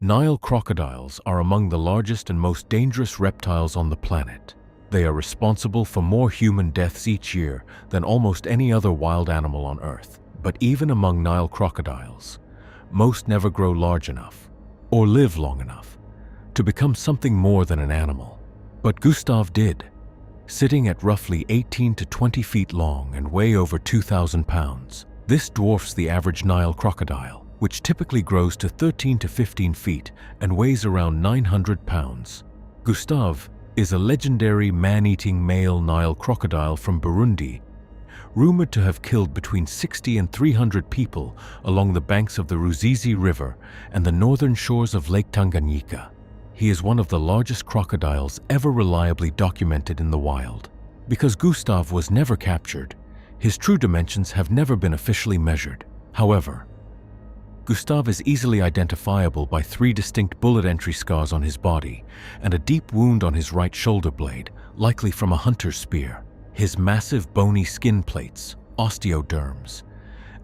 Nile crocodiles are among the largest and most dangerous reptiles on the planet. They are responsible for more human deaths each year than almost any other wild animal on Earth. But even among Nile crocodiles, most never grow large enough or live long enough to become something more than an animal. But Gustave did, sitting at roughly 18 to 20 feet long and weigh over 2,000 pounds. This dwarfs the average Nile crocodile, which typically grows to 13 to 15 feet and weighs around 900 pounds. Gustave is a legendary man-eating male Nile crocodile from Burundi, rumored to have killed between 60 and 300 people along the banks of the Ruzizi River and the northern shores of Lake Tanganyika. He is one of the largest crocodiles ever reliably documented in the wild. Because Gustave was never captured, his true dimensions have never been officially measured. However, Gustave is easily identifiable by 3 distinct bullet entry scars on his body and a deep wound on his right shoulder blade, likely from a hunter's spear. His massive bony skin plates, osteoderms,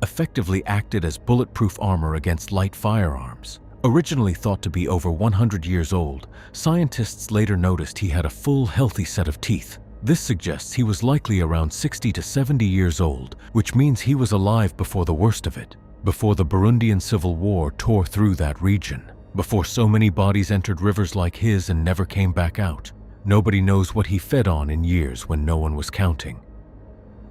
effectively acted as bulletproof armor against light firearms. Originally thought to be over 100 years old, scientists later noticed he had a full, healthy set of teeth. This suggests he was likely around 60 to 70 years old, which means he was alive before the worst of it, before the Burundian Civil War tore through that region, before so many bodies entered rivers like his and never came back out. Nobody knows what he fed on in years when no one was counting.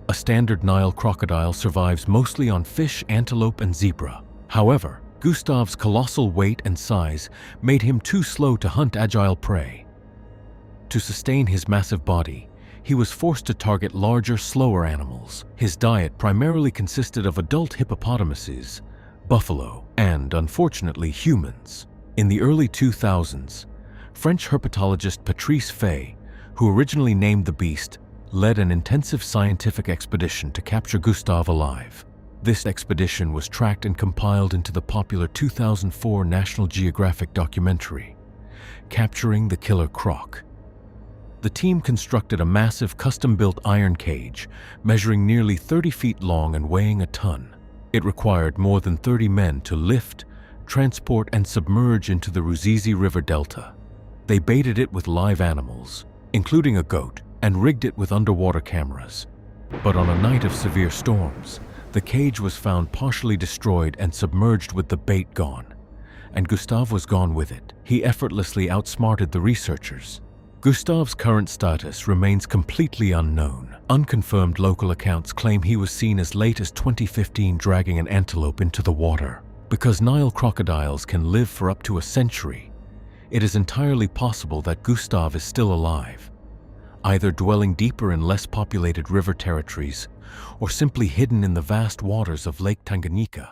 A standard Nile crocodile survives mostly on fish, antelope, and zebra. However, Gustave's colossal weight and size made him too slow to hunt agile prey. To sustain his massive body, he was forced to target larger, slower animals. His diet primarily consisted of adult hippopotamuses, buffalo, and, unfortunately, humans. In the early 2000s, French herpetologist Patrice Fay, who originally named the beast, led an intensive scientific expedition to capture Gustave alive. This expedition was tracked and compiled into the popular 2004 National Geographic documentary, Capturing the Killer Croc. The team constructed a massive custom-built iron cage, measuring nearly 30 feet long and weighing a ton. It required more than 30 men to lift, transport, and submerge into the Ruzizi River Delta. They baited it with live animals, including a goat, and rigged it with underwater cameras. But on a night of severe storms, the cage was found partially destroyed and submerged with the bait gone, and Gustave was gone with it. He effortlessly outsmarted the researchers. Gustave's current status remains completely unknown. Unconfirmed local accounts claim he was seen as late as 2015 dragging an antelope into the water. Because Nile crocodiles can live for up to a century, it is entirely possible that Gustave is still alive, either dwelling deeper in less populated river territories or simply hidden in the vast waters of Lake Tanganyika.